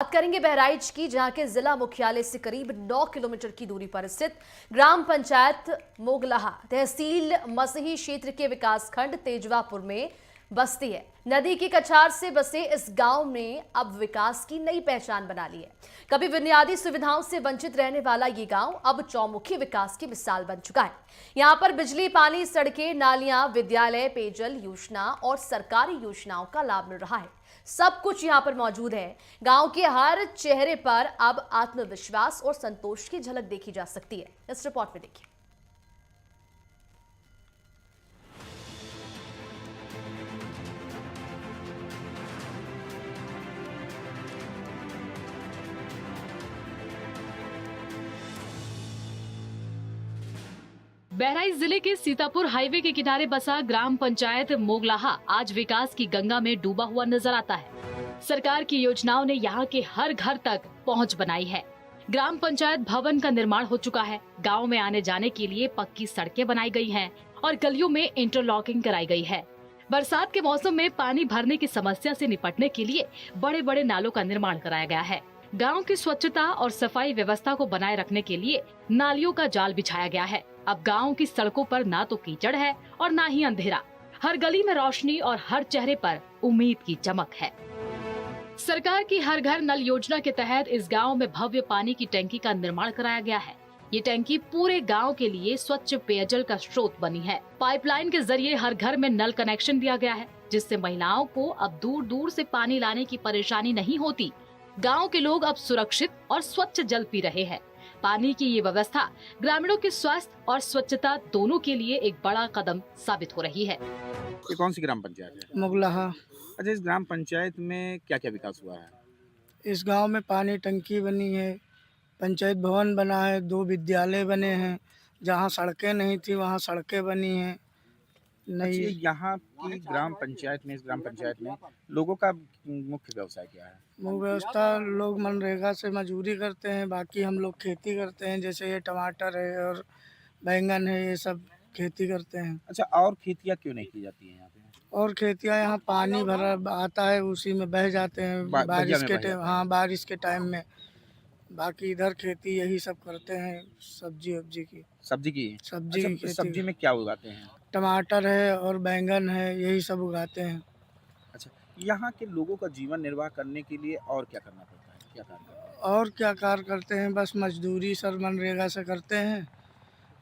बात करेंगे बहराइच की, जहां के जिला मुख्यालय से करीब 9 किलोमीटर की दूरी पर स्थित ग्राम पंचायत मोगलाहा तहसील मसही क्षेत्र के विकासखंड तेजवापुर में बस्ती है। नदी की कछार से बसे इस गांव ने अब विकास की नई पहचान बना ली है। कभी बुनियादी सुविधाओं से वंचित रहने वाला ये गांव अब चौमुखी विकास की मिसाल बन चुका है। यहां पर बिजली, पानी, सड़कें, नालियां, विद्यालय, पेयजल योजना और सरकारी योजनाओं का लाभ मिल रहा है। सब कुछ यहां पर मौजूद है। गांव के हर चेहरे पर अब आत्मविश्वास और संतोष की झलक देखी जा सकती है। इस रिपोर्ट में देखिए। बहराइच जिले के सीतापुर हाईवे के किनारे बसा ग्राम पंचायत मोगलाहा आज विकास की गंगा में डूबा हुआ नजर आता है। सरकार की योजनाओं ने यहाँ के हर घर तक पहुँच बनाई है। ग्राम पंचायत भवन का निर्माण हो चुका है। गांव में आने जाने के लिए पक्की सड़कें बनाई गई हैं और गलियों में इंटरलॉकिंग कराई गई है। बरसात के मौसम में पानी भरने की समस्या से निपटने के लिए बड़े बड़े नालों का निर्माण कराया गया है। गांव की स्वच्छता और सफाई व्यवस्था को बनाए रखने के लिए नालियों का जाल बिछाया गया है। अब गांव की सड़कों पर ना तो कीचड़ है और ना ही अंधेरा। हर गली में रोशनी और हर चेहरे पर उम्मीद की चमक है। सरकार की हर घर नल योजना के तहत इस गांव में भव्य पानी की टैंकी का निर्माण कराया गया है। ये टैंकी पूरे गांव के लिए स्वच्छ पेयजल का स्रोत बनी है। पाइपलाइन के जरिए हर घर में नल कनेक्शन दिया गया है, जिससे महिलाओं को अब दूर दूर से पानी लाने की परेशानी नहीं होती। गांव के लोग अब सुरक्षित और स्वच्छ जल पी रहे हैं। पानी की ये व्यवस्था ग्रामीणों के स्वास्थ्य और स्वच्छता दोनों के लिए एक बड़ा कदम साबित हो रही है। ये कौन सी ग्राम पंचायत है? मोगलाहा। अच्छा, इस ग्राम पंचायत में क्या क्या विकास हुआ है? इस गांव में पानी टंकी बनी है, पंचायत भवन बना है, 2 विद्यालय बने हैं। जहां सड़कें नहीं थी वहां सड़कें बनी हैं। अच्छा, नई यहाँ की ग्राम पंचायत में, इस ग्राम पंचायत में लोगों का मुख्य व्यवसाय क्या है? वो व्यवस्था, लोग मनरेगा से मजदूरी करते हैं, बाकी हम लोग खेती करते हैं। जैसे ये टमाटर है और बैंगन है, ये सब खेती करते हैं। अच्छा, और खेतियाँ क्यों नहीं की जाती हैं यहाँ पे? और खेतियाँ यहाँ पानी भरा आता है, उसी में बह जाते हैं बगिया बारिश में के बह टाइम। जाते हाँ, बारिश के टाइम में। बाकी इधर खेती यही सब करते हैं, सब्जी वब्जी की। सब्जी की? सब्जी अच्छा, की खेती। सब्जी में क्या उगाते हैं? टमाटर है और बैंगन है, यही सब उगाते हैं। अच्छा, यहाँ के लोगों का जीवन निर्वाह करने के लिए और क्या करना पड़ता है? क्या कार्य करते हैं? और क्या कार्य करते हैं, बस मजदूरी सर मनरेगा से करते हैं।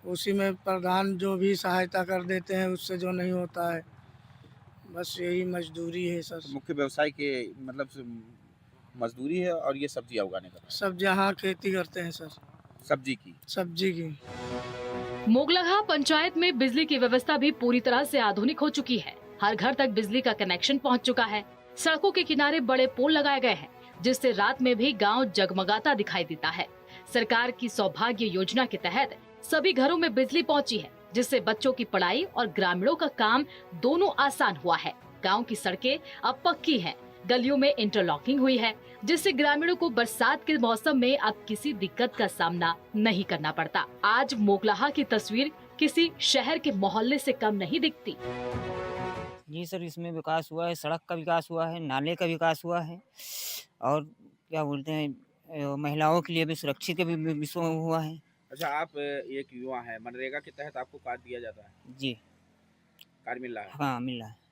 उसी में प्रधान जो भी सहायता कर देते हैं, उससे जो नहीं होता है, बस यही मजदूरी है सर। तो मुख्य व्यवसाय के मतलब मजदूरी है और ये सब्जियाँ उगाने का? सब जहाँ खेती करते हैं सर, सब्जी की? सब्जी की। मोगलाहा पंचायत में बिजली की व्यवस्था भी पूरी तरह से आधुनिक हो चुकी है। हर घर तक बिजली का कनेक्शन पहुंच चुका है। सड़कों के किनारे बड़े पोल लगाए गए हैं, जिससे रात में भी गांव जगमगाता दिखाई देता है। सरकार की सौभाग्य योजना के तहत सभी घरों में बिजली पहुंची है, जिससे बच्चों की पढ़ाई और ग्रामीणों का काम दोनों आसान हुआ है। गाँव की सड़कें अब पक्की है, गलियों में इंटरलॉकिंग हुई है, जिससे ग्रामीणों को बरसात के मौसम में अब किसी दिक्कत का सामना नहीं करना पड़ता। आज मोगलाहा की तस्वीर किसी शहर के मोहल्ले से कम नहीं दिखती। जी सर, इसमें विकास हुआ है, सड़क का विकास हुआ है, नाले का विकास हुआ है और क्या बोलते हैं, महिलाओं के लिए भी सुरक्षित का भी विषय हुआ है। अच्छा, आप एक युवा हैं, मनरेगा के तहत आपको कार्य दिया जाता है? जी कार्य मिल रहा है? हाँ, मिल रहा है।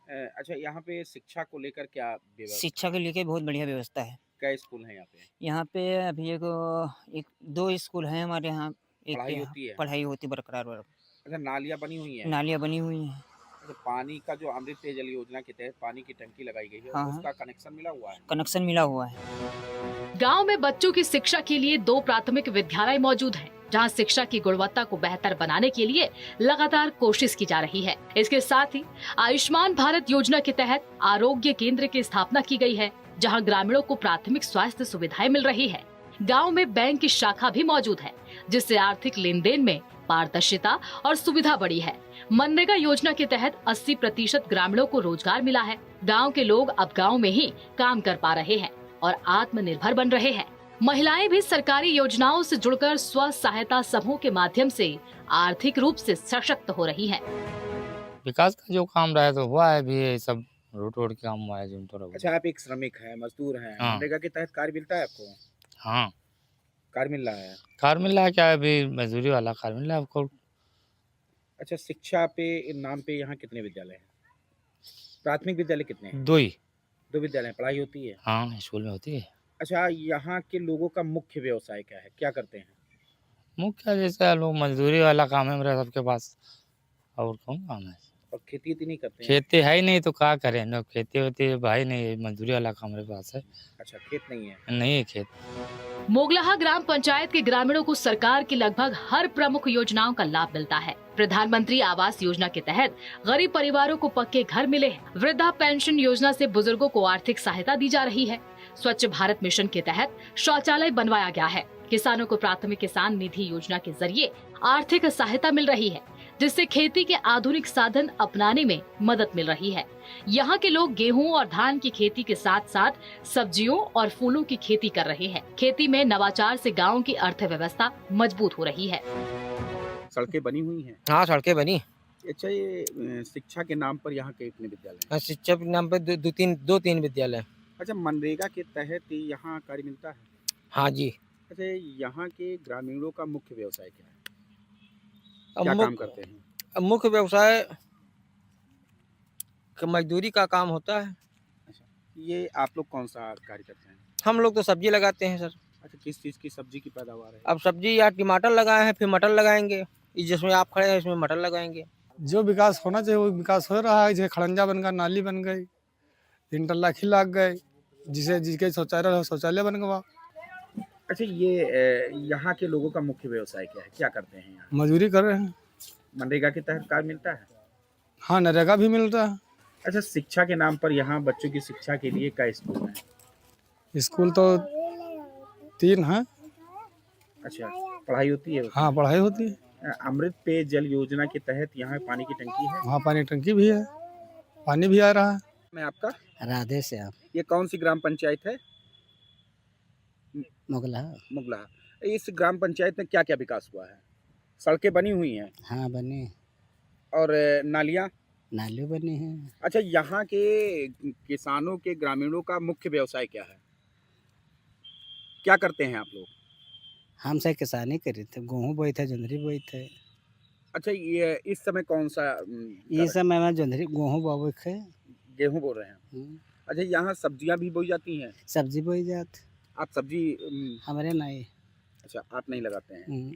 अच्छा, यहाँ पे शिक्षा को लेकर क्या व्यवस्था? शिक्षा के लिए बहुत बढ़िया व्यवस्था है। क्या स्कूल है यहाँ पे? यहाँ पे अभी एक 2 स्कूल हैं हमारे यहाँ। एक पढ़ाई के होती है? पढ़ाई होती बरकरार। अच्छा, नालियाँ बनी हुई हैं? नालियाँ बनी हुई हैं। अच्छा, पानी का जो अमृत पेयजल योजना के तहत पानी की टंकी लगाई गई है, हाँ, उसका कनेक्शन मिला हुआ है? कनेक्शन मिला हुआ है। गांव में बच्चों की शिक्षा के लिए 2 प्राथमिक विद्यालय मौजूद हैं, जहां शिक्षा की गुणवत्ता को बेहतर बनाने के लिए लगातार कोशिश की जा रही है। इसके साथ ही आयुष्मान भारत योजना के तहत आरोग्य केंद्र की स्थापना की गई है, जहां ग्रामीणों को प्राथमिक स्वास्थ्य सुविधाएं मिल रही है। गांव में बैंक की शाखा भी मौजूद है, जिससे आर्थिक लेन देन में पारदर्शिता और सुविधा बढ़ी है। मनरेगा योजना के तहत 80% ग्रामीणों को रोजगार मिला है। गांव के लोग अब गांव में ही काम कर पा रहे हैं और आत्मनिर्भर बन रहे हैं। महिलाएं भी सरकारी योजनाओं से जुड़कर स्व सहायता समूह के माध्यम से आर्थिक रूप से सशक्त हो रही हैं। विकास का जो काम रहा है तो हुआ है, भी ये सब रोड रोड के काम हुआ है जिन तो रहो। अच्छा, आप एक श्रमिक हैं, मजदूर हैं, हाँ। मनरेगा के तहत कार्य मिलता है आपको? हाँ, कार्य मिल रहा है। कार मिल रहा है क्या अभी मजदूरी वाला कार मिल रहा है आपको। अच्छा, शिक्षा पे नाम पे यहाँ कितने विद्यालय हैं? प्राथमिक विद्यालय कितने हैं? 2 ही। 2 विद्यालय हैं, पढ़ाई होती है? हाँ, स्कूल में होती है। अच्छा, यहाँ के लोगों का मुख्य व्यवसाय क्या है? क्या करते हैं? मुख्य जैसे लोग मजदूरी वाला काम है मेरा सबके पास, और कौन काम है। और खेती वेती नहीं करते हैं? खेती है ही नहीं तो क्या करें लोग, खेती होती भाई नहीं, मजदूरी वाला काम मेरे पास है। अच्छा, खेत नहीं है? नहीं है खेत। मोगलाहा ग्राम पंचायत के ग्रामीणों को सरकार की लगभग हर प्रमुख योजनाओं का लाभ मिलता है। प्रधानमंत्री आवास योजना के तहत गरीब परिवारों को पक्के घर मिले हैं। वृद्धा पेंशन योजना से बुजुर्गों को आर्थिक सहायता दी जा रही है। स्वच्छ भारत मिशन के तहत शौचालय बनवाया गया है। किसानों को प्राथमिक किसान निधि योजना के जरिए आर्थिक सहायता मिल रही है, जिससे खेती के आधुनिक साधन अपनाने में मदद मिल रही है। यहाँ के लोग गेहूं और धान की खेती के साथ साथ सब्जियों और फूलों की खेती कर रहे हैं। खेती में नवाचार से गांव की अर्थव्यवस्था मजबूत हो रही है। सड़कें बनी हुई हैं? हाँ, सड़कें बनी। अच्छा, ये शिक्षा के नाम पर यहाँ के कितने विद्यालय हैं? हाँ, शिक्षा के नाम पे दो तीन विद्यालय। अच्छा, मनरेगा के तहत यहाँ कार्य मिलता है? हाँ जी। अच्छा, यहाँ के ग्रामीणों का मुख्य व्यवसाय क्या है? अब क्या काम मुख्य करते हैं? अब मुख्य व्यवसाय मजदूरी का काम होता है। अच्छा, ये आप लोग कौन सा कार्य करते हैं? हम लोग तो सब्जी लगाते हैं सर। अच्छा, किस चीज़ की सब्जी की पैदावार है? अब सब्जी या टमाटर लगाए हैं, फिर मटर लगाएंगे। जिसमें आप खड़े हैं इसमें मटर लगाएंगे। जो विकास होना चाहिए वो विकास हो रहा है। जैसे खड़ंजा बन गया, नाली बन गई, 3 टल्लाखी लग गए, जिसके शौचालय बन गया। अच्छा, ये यहाँ के लोगों का मुख्य व्यवसाय क्या है? क्या करते हैं यहाँ? मजदूरी कर रहे हैं। मनरेगा के तहत कार्य मिलता है? हाँ, नरेगा भी मिलता है। अच्छा, शिक्षा के नाम पर यहाँ बच्चों की शिक्षा के लिए क्या स्कूल है? स्कूल तो 3 हैं। अच्छा, पढ़ाई होती है? हाँ, पढ़ाई होती है। अमृत पेयजल योजना के तहत यहाँ पानी की टंकी है? वहाँ पानी टंकी भी है, पानी भी आ रहा है। मैं आपका? राधे से आप ये कौन सी ग्राम पंचायत है? मुगला। इस ग्राम पंचायत में क्या क्या विकास हुआ है? सड़कें बनी हुई हैं? हाँ, बने। और नालियाँ? नाली बने हैं। अच्छा, यहाँ के किसानों के ग्रामीणों का मुख्य व्यवसाय क्या है? क्या करते हैं आप लोग? हम से किसानी करे थे, गेहूँ बोए थे, जोंधरी बोए थे। अच्छा, ये इस समय कौन सा ये समय में जोंधरी गेहूँ बोए थे। गेहूँ बो रहे हैं? अच्छा, यहाँ सब्जियाँ भी बोई जाती हैं? सब्जी बोई जात आप सब्जी हमारे नहीं। अच्छा, आप नहीं लगाते हैं? हम्म।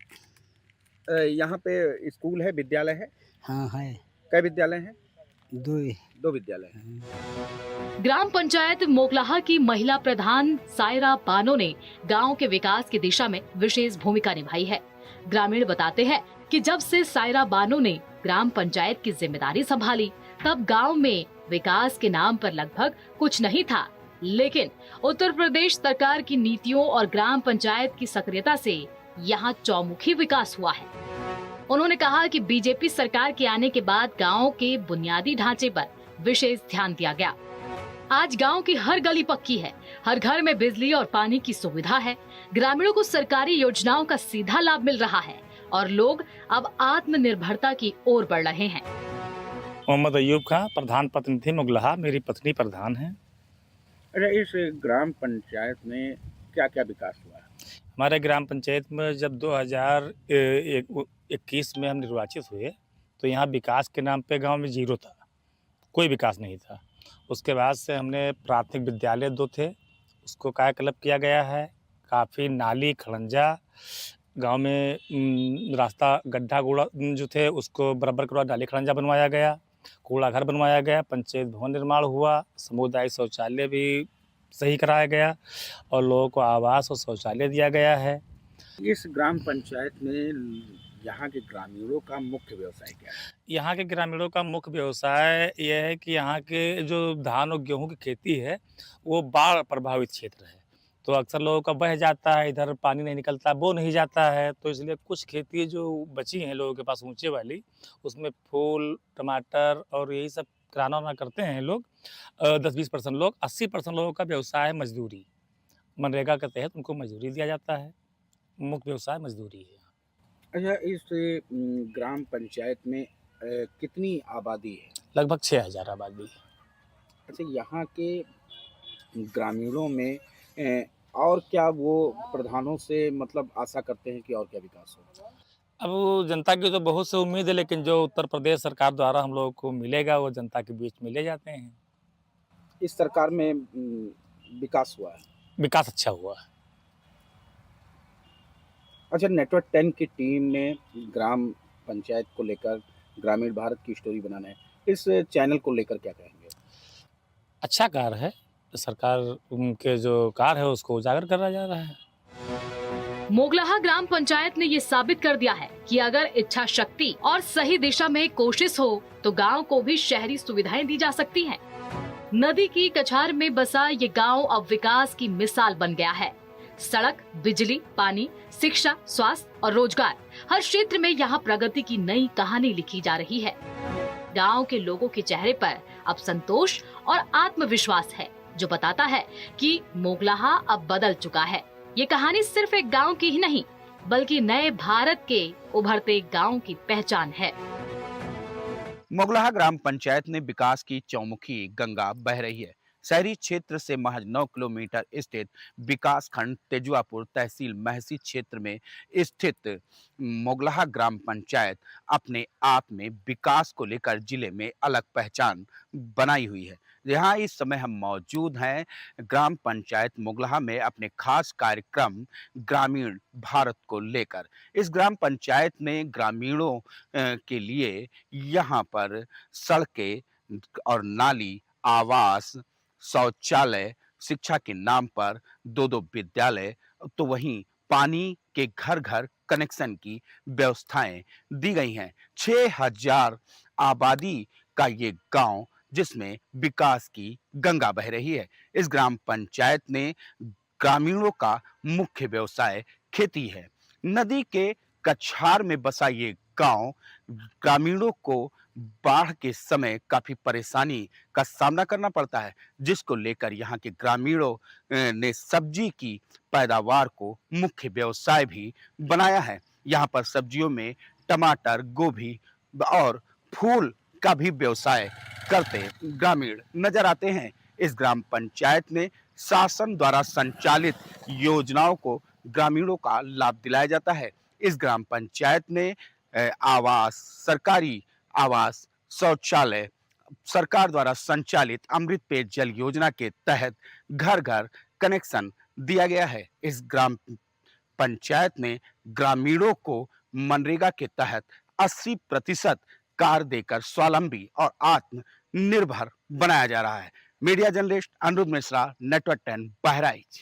यहाँ पे स्कूल है, विद्यालय है? हाँ है। कई विद्यालय हैं? 2 विद्यालय हैं। ग्राम पंचायत मोगलाहा की महिला प्रधान सायरा बानो ने गांव के विकास की दिशा में विशेष भूमिका निभाई है। ग्रामीण बताते हैं कि जब से सायरा बानो ने ग्राम पंचायत की जिम्मेदारी संभाली, तब गांव में विकास के नाम पर लगभग कुछ नहीं था, लेकिन उत्तर प्रदेश सरकार की नीतियों और ग्राम पंचायत की सक्रियता से यहाँ चौमुखी विकास हुआ है। उन्होंने कहा कि बीजेपी सरकार के आने के बाद गाँव के बुनियादी ढांचे पर विशेष ध्यान दिया गया। आज गांव की हर गली पक्की है, हर घर में बिजली और पानी की सुविधा है। ग्रामीणों को सरकारी योजनाओं का सीधा लाभ मिल रहा है और लोग अब आत्मनिर्भरता की ओर बढ़ रहे हैं। मोहम्मद अयूब खां, प्रधान प्रतिनिधि मोगलाहा, मेरी पत्नी प्रधान है। अच्छा, इस ग्राम पंचायत में क्या क्या विकास हुआ है? हमारे ग्राम पंचायत में जब 2021 में हम निर्वाचित हुए तो यहाँ विकास के नाम पे गांव में 0 था, कोई विकास नहीं था। उसके बाद से हमने प्राथमिक विद्यालय 2 थे, उसको कायाकल्प किया गया है। काफ़ी नाली खड़ंजा गांव में रास्ता गड्ढा गुड़ा जो थे उसको बराबर करवा नाली खड़ंजा बनवाया गया, कूड़ा घर बनवाया गया, पंचायत भवन निर्माण हुआ, सामुदायिक शौचालय भी सही कराया गया और लोगों को आवास और शौचालय दिया गया है। इस ग्राम पंचायत में यहाँ के ग्रामीणों का मुख्य व्यवसाय क्या है? यहाँ के ग्रामीणों का मुख्य व्यवसाय यह है कि यहाँ के जो धान और गेहूँ की खेती है वो बाढ़ प्रभावित क्षेत्र है, तो अक्सर लोगों का बह जाता है, इधर पानी नहीं निकलता, बो नहीं जाता है, तो इसलिए कुछ खेती जो बची हैं लोगों के पास ऊंचे वाली, उसमें फूल, टमाटर और यही सब किराना वाना करते हैं लोग। 10-20% लोग, 80% लोगों का व्यवसाय है मजदूरी। मनरेगा के तहत उनको मजदूरी दिया जाता है, मुख्य व्यवसाय मजदूरी है। अच्छा, इस ग्राम पंचायत में कितनी आबादी है? लगभग 6000 आबादी है। अच्छा, यहाँ के ग्रामीणों में और क्या वो प्रधानों से मतलब आशा करते हैं कि और क्या विकास हो? अब वो जनता की तो बहुत से उम्मीद है, लेकिन जो उत्तर प्रदेश सरकार द्वारा हम लोगों को मिलेगा वो जनता के बीच में ले जाते हैं। इस सरकार में विकास हुआ है। विकास अच्छा हुआ है। अच्छा, नेटवर्क 10 की टीम ने ग्राम पंचायत को लेकर ग्रामीण भारत की स्टोरी बनाना है। इस चैनल को लेकर क्या कहेंगे? अच्छा कार्य है। सरकार उनके जो कार्य है उसको उजागर करा जा रहा है। मोगलाहा ग्राम पंचायत ने ये साबित कर दिया है कि अगर इच्छा शक्ति और सही दिशा में कोशिश हो तो गांव को भी शहरी सुविधाएं दी जा सकती हैं। नदी की कछार में बसा ये गांव अब विकास की मिसाल बन गया है। सड़क, बिजली, पानी, शिक्षा, स्वास्थ्य और रोजगार, हर क्षेत्र में यहाँ प्रगति की नई कहानी लिखी जा रही है। गांव के लोगों के चेहरे पर अब संतोष और आत्मविश्वास है, जो बताता है कि मोगलाहा अब बदल चुका है। ये कहानी सिर्फ एक गांव की ही नहीं, बल्कि नए भारत के उभरते गांव की पहचान है। मोगलाहा ग्राम पंचायत में विकास की चौमुखी गंगा बह रही है। शहरी क्षेत्र से महज 9 किलोमीटर स्थित विकास खंड तेजुआपुर तहसील महसी क्षेत्र में स्थित मोगलाहा ग्राम पंचायत अपने आप में विकास को लेकर जिले में अलग पहचान बनाई हुई है। यहाँ इस समय हम मौजूद हैं ग्राम पंचायत मोगलाहा में अपने खास कार्यक्रम ग्रामीण भारत को लेकर। इस ग्राम पंचायत में ग्रामीणों के लिए यहाँ पर सड़कें और नाली, आवास, शौचालय, शिक्षा के नाम पर 2-2 विद्यालय, तो वहीं पानी के घर-घर कनेक्शन की व्यवस्थाएं दी गई हैं। 6000 आबादी का ये गांव जिसमें विकास की गंगा बह रही है। इस ग्राम पंचायत ने ग्रामीणों का मुख्य व्यवसाय खेती है। नदी के कछार में बसा ये गांव ग्रामीणों को बाढ़ के समय काफी परेशानी का सामना करना पड़ता है, जिसको लेकर यहाँ के ग्रामीणों ने सब्जी की पैदावार को मुख्य व्यवसाय भी बनाया है। यहाँ पर सब्जियों में टमाटर, गोभी और फूल का भी व्यवसाय करते ग्रामीण नजर आते हैं। इस ग्राम पंचायत में शासन द्वारा संचालित योजनाओं को ग्रामीणों का लाभ दिलाया जाता है। इस ग्राम पंचायत में आवास, सरकारी आवास, शौचालय, सरकार द्वारा संचालित अमृत पेयजल योजना के तहत घर घर कनेक्शन दिया गया है। इस ग्राम पंचायत में ग्रामीणों को मनरेगा के तहत 80% कार्य देकर स्वावलंबी और आत्मनिर्भर बनाया जा रहा है। Media journalist Anirudh Mishra, network 10, Bahraich.